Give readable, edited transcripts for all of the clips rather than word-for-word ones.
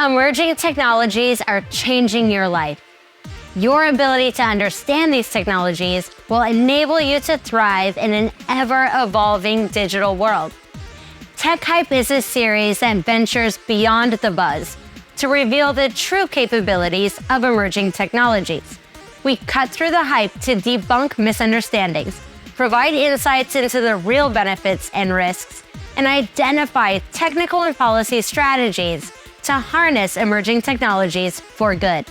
Emerging technologies are changing your life. Your ability to understand these technologies will enable you to thrive in an ever-evolving digital world. TecHype is a series that ventures beyond the buzz to reveal the true capabilities of emerging technologies. We cut through the hype to debunk misunderstandings, provide insights into the real benefits and risks, and identify technical and policy strategies to harness emerging technologies for good.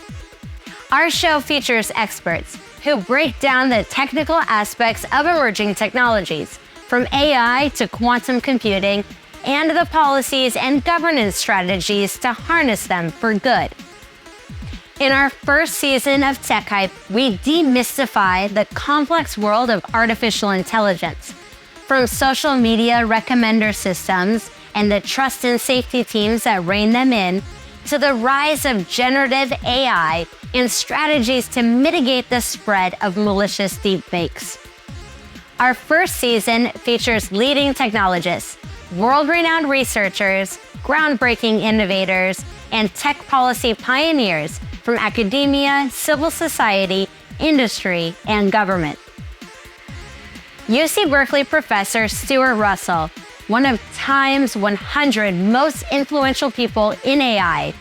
Our show features experts who break down the technical aspects of emerging technologies, from AI to quantum computing, and the policies and governance strategies to harness them for good. In our first season of TecHype, we demystify the complex world of artificial intelligence, from social media recommender systems and the trust and safety teams that rein them in, to the rise of generative AI and strategies to mitigate the spread of malicious deepfakes. Our first season features leading technologists, world-renowned researchers, groundbreaking innovators, and tech policy pioneers from academia, civil society, industry, and government. UC Berkeley professor Stuart Russell, one of Time's 100 most influential people in AI,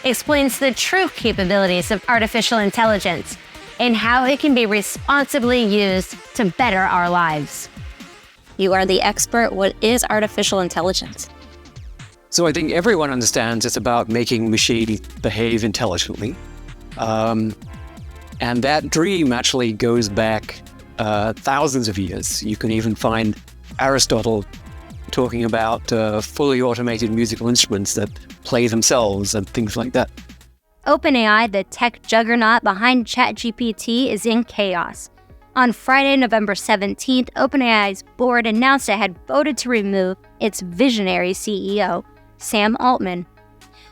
explains the true capabilities of artificial intelligence and how it can be responsibly used to better our lives. You are the expert. What is artificial intelligence? So I think everyone understands it's about making machines behave intelligently. And that dream actually goes back thousands of years. You can even find Aristotle talking about fully automated musical instruments that play themselves and things like that. OpenAI, the tech juggernaut behind ChatGPT, is in chaos. On Friday, November 17th, OpenAI's board announced it had voted to remove its visionary CEO, Sam Altman.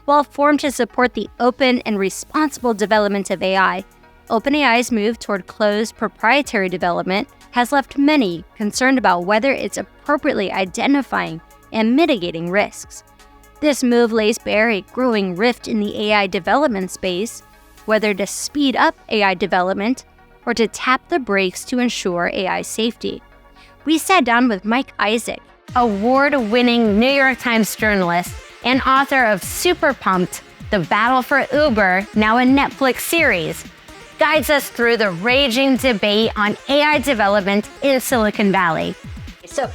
While formed to support the open and responsible development of AI, OpenAI's move toward closed proprietary development has left many concerned about whether it's appropriately identifying and mitigating risks. This move lays bare a growing rift in the AI development space, whether to speed up AI development or to tap the brakes to ensure AI safety. We sat down with Mike Isaac, award-winning New York Times journalist and author of Super Pumped, The Battle for Uber, now a Netflix series, guides us through the raging debate on AI development in Silicon Valley. So,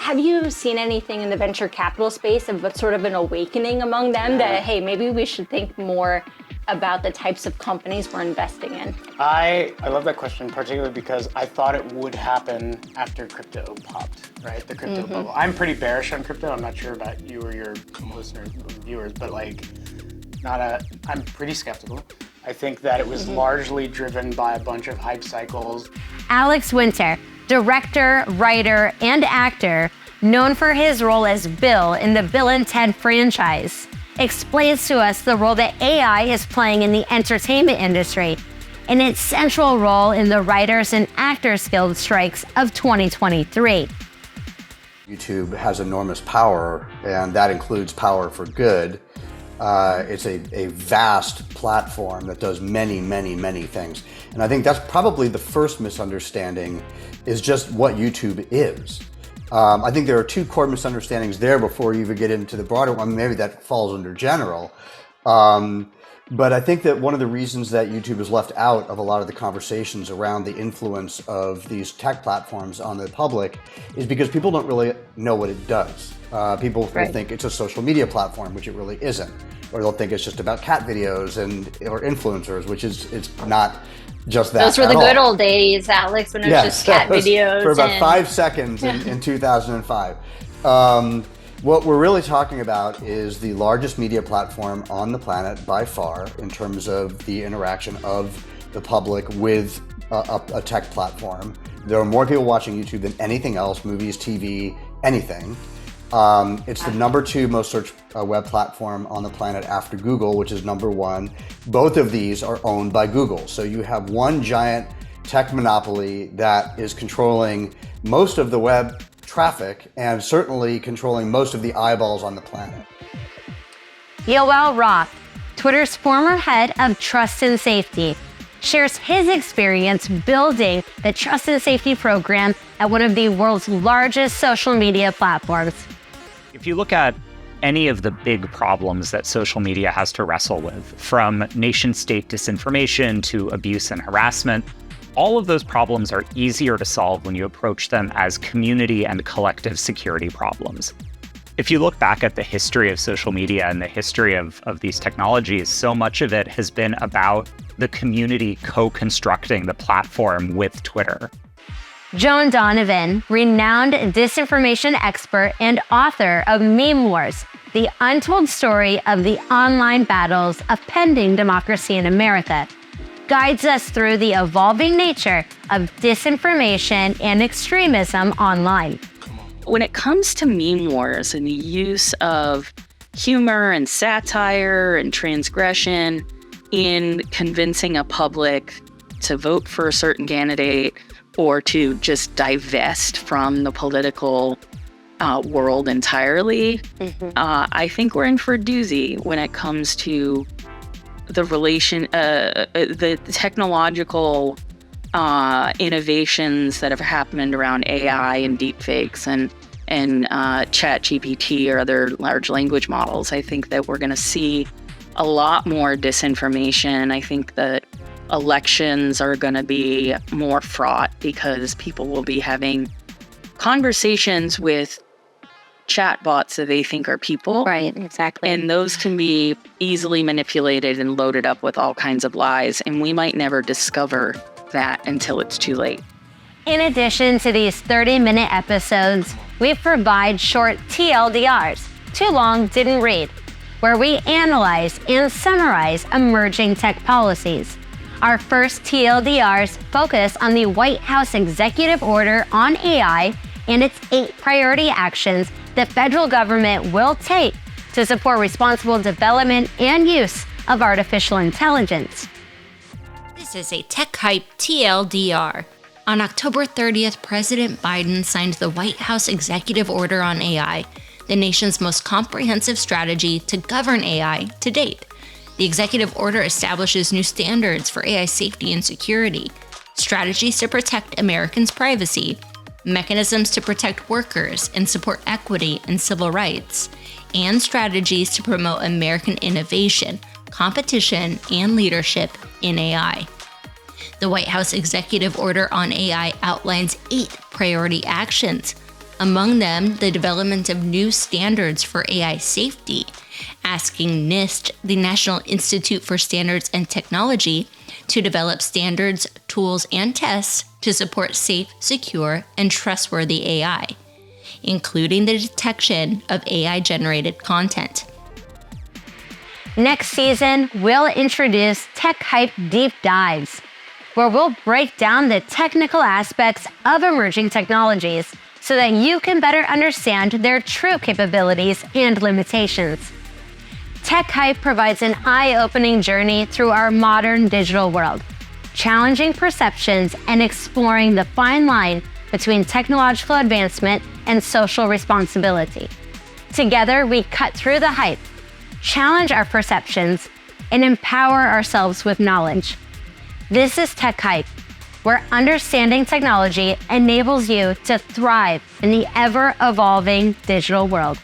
have you seen anything in the venture capital space of sort of an awakening among them that, hey, maybe we should think more about the types of companies we're investing in? I love that question, particularly because I thought it would happen after crypto popped, right? The crypto bubble. I'm pretty bearish on crypto. I'm not sure about you or your listeners or viewers, but I'm pretty skeptical. I think that it was largely driven by a bunch of hype cycles. Alex Winter, director, writer, and actor, known for his role as Bill in the Bill and Ted franchise, explains to us the role that AI is playing in the entertainment industry and its central role in the Writers and Actors Guild strikes of 2023. YouTube has enormous power, and that includes power for good. It's a vast platform that does many, many, many things. And I think that's probably the first misunderstanding, is just what YouTube is. I think there are two core misunderstandings there before you even get into the broader one. Maybe that falls under general. But I think that one of the reasons that YouTube is left out of a lot of the conversations around the influence of these tech platforms on the public is because people don't really know what it does. People will think it's a social media platform, which it really isn't. Or they'll think it's just about cat videos or influencers, which it's not just that. Those were the good old days, Alex, when it was just cat videos. For about 5 seconds in 2005. What we're really talking about is the largest media platform on the planet by far in terms of the interaction of the public with a tech platform. There are more people watching YouTube than anything else, movies, TV, anything. It's the #2 most searched web platform on the planet after Google, which is #1. Both of these are owned by Google. So you have one giant tech monopoly that is controlling most of the web traffic and certainly controlling most of the eyeballs on the planet. Yoel Roth, Twitter's former head of trust and safety, shares his experience building the trust and safety program at one of the world's largest social media platforms. If you look at any of the big problems that social media has to wrestle with, from nation-state disinformation to abuse and harassment, all of those problems are easier to solve when you approach them as community and collective security problems. If you look back at the history of social media and the history of these technologies, so much of it has been about the community co-constructing the platform with Twitter. Joan Donovan, renowned disinformation expert and author of Meme Wars, the untold story of the online battles of pending democracy in America, guides us through the evolving nature of disinformation and extremism online. When it comes to meme wars and the use of humor and satire and transgression in convincing a public to vote for a certain candidate or to just divest from the political world entirely, I think we're in for a doozy when it comes to the technological innovations that have happened around AI and deepfakes and ChatGPT or other large language models. I think that we're going to see a lot more disinformation. I think that elections are going to be more fraught because people will be having conversations with chatbots that they think are people. Right, exactly. And those can be easily manipulated and loaded up with all kinds of lies. And we might never discover that until it's too late. In addition to these 30-minute episodes, we provide short TLDRs, too long, didn't read, where we analyze and summarize emerging tech policies. Our first TLDRs focus on the White House executive order on AI and its 8 priority actions the federal government will take to support responsible development and use of artificial intelligence. This is a TecHype TLDR. On October 30th, President Biden signed the White House executive order on AI, the nation's most comprehensive strategy to govern AI to date. The executive order establishes new standards for AI safety and security, strategies to protect Americans' privacy, mechanisms to protect workers and support equity and civil rights, and strategies to promote American innovation, competition, and leadership in AI. The White House executive order on AI outlines 8 priority actions. Among them, the development of new standards for AI safety, asking NIST, the National Institute for Standards and Technology, to develop standards, tools, and tests to support safe, secure, and trustworthy AI, including the detection of AI-generated content. Next season, we'll introduce TecHype Deep Dives, where we'll break down the technical aspects of emerging technologies so that you can better understand their true capabilities and limitations. TecHype provides an eye-opening journey through our modern digital world, challenging perceptions and exploring the fine line between technological advancement and social responsibility. Together, we cut through the hype, challenge our perceptions, and empower ourselves with knowledge. This is TecHype, where understanding technology enables you to thrive in the ever-evolving digital world.